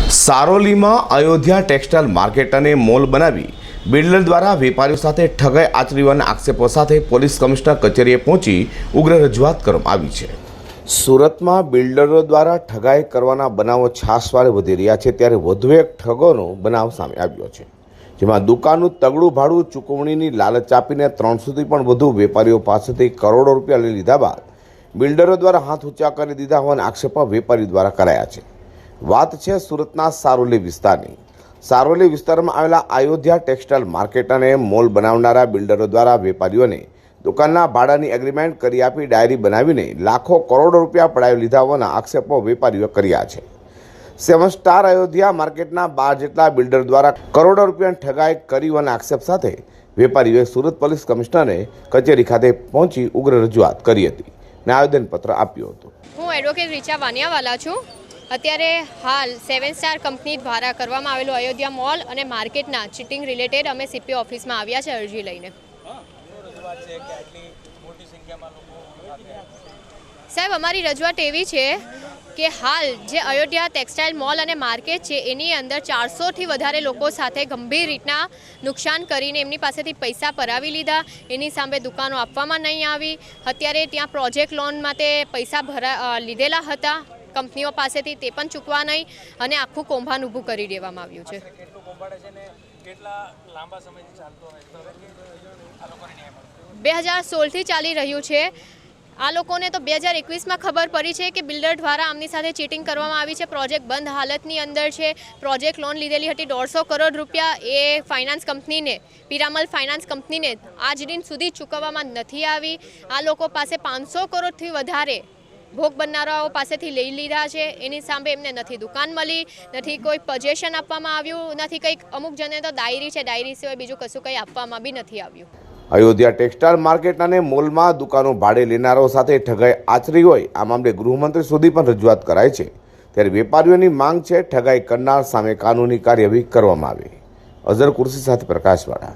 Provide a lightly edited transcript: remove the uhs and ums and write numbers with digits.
સારોલીમાં Ayodhya textile market અને mall બનાવી builder દ્વારા વેપારીઓ સાથે ઠગાઈ આચરી હોવાના આક્ષેપો સાથે પોલીસ કમિશનર કચેરીએ પહોંચી ઉગ્ર રજૂઆત કરવામાં આવી છે। સુરતમાં બિલ્ડરો દ્વારા ઠગાઈ કરવાના બનાવો છાસવારે વધી રહ્યા છે, ત્યારે વધુ એક ઠગોનો બનાવ સામે આવ્યો છે, જેમાં દુકાનનું તગડું ભાડું ચૂકવણીની લાલચ આપીને 300થી પણ વધુ વેપારીઓ પાસેથી કરોડો રૂપિયા લઈ લીધા બાદ બિલ્ડરો દ્વારા હાથ ઊંચા કરી દીધા હોવાના આક્ષેપો વેપારીઓ દ્વારા કરાયા છે। વાત છે સુરતના સારોલી વિસ્તારની। સારોલી વિસ્તારમાં આવેલા અયોધ્યા ટેક્સટાઇલ માર્કેટ અને મોલ બનાવનારા બિલ્ડરો દ્વારા વેપારીઓને દુકાનના ભાડાની એગ્રીમેન્ટ કરી આપી ડાયરી બનાવીને લાખો કરોડો રૂપિયા પડાવી લીધા હોવાના આક્ષેપો વેપારીઓ કર્યા છે। 7 સ્ટાર અયોધ્યા માર્કેટના 12 જેટલા બિલ્ડર દ્વારા કરોડો રૂપિયાની ઠગાઈ કરી હોવાના આક્ષેપ સાથે વેપારીઓએ સુરત પોલીસ કમિશનરે કચેરી ખાતે પહોંચી ઉગ્ર રજૂઆત કરી હતી અને આવેદનપત્ર આપ્યું હતું। હું એડવોકેટ રીચા વાનિયાવાલા છું। અત્યારે હાલ 7 સ્ટાર કંપની દ્વારા કરવામાં આવેલું અયોધ્યા મોલ અને માર્કેટના ચીટિંગ રિલેટેડ અમે સીપી ઓફિસમાં આવ્યા છે અરજી લઈને। સાહેબ, અમારી રજૂઆત એવી છે કે હાલ જે અયોધ્યા ટેક્સટાઇલ મોલ અને માર્કેટ છે એની અંદર 400થી વધારે લોકો સાથે ગંભીર રીતના નુકસાન કરીને એમની પાસેથી પૈસા પરાવી લીધા। એની સામે દુકાનો આપવામાં નહીં આવી। અત્યારે ત્યાં પ્રોજેક્ટ લોન માટે પૈસા લીધેલા હતા કંપનીઓ પાસેથી, તે પણ ચૂકવા નહીં અને આખું કૌભાંડ ઊભું કરી દેવામાં આવ્યું છે। 2016થી ચાલી રહ્યું છે। આ લોકોને તો 2021માં ખબર પડી છે કે બિલ્ડર દ્વારા આમની સાથે ચીટિંગ કરવામાં આવી છે। પ્રોજેક્ટ બંધ હાલતની અંદર છે। પ્રોજેક્ટ લોન લીધેલી હતી 150 કરોડ રૂપિયા, એ ફાઇનાન્સ કંપનીને, પિરામલ ફાઇનાન્સ કંપનીને આજ દિન સુધી ચૂકવવામાં નથી આવી। આ લોકો પાસે 500 કરોડથી વધારે ભોગ બનનારાઓ પાસેથી લઈ લીધા છે। એની સામે એમને નથી દુકાન મળી, નથી કોઈ પજેશન આપવામાં આવ્યું, નથી કંઈક અમુક જણે તો ડાયરી છે, ડાયરી સિવાય બીજું કશું કંઈ આપવામાં બી નથી આવ્યું। અયોધ્યા ટેક્સટાઇલ માર્કેટ અને મોલમાં દુકાનો ભાડે લેનારાઓ સાથે ઠગાઈ આચરી હોય આ મામલે ગૃહમંત્રી સુધી પણ રજૂઆત કરાઈ છે, ત્યારે વેપારીઓની માંગ છે ઠગાઈ કરનાર સામે કાનૂની કાર્યવાહી કરવામાં આવે। અઝર કુર્સી સાથે પ્રકાશવાળા।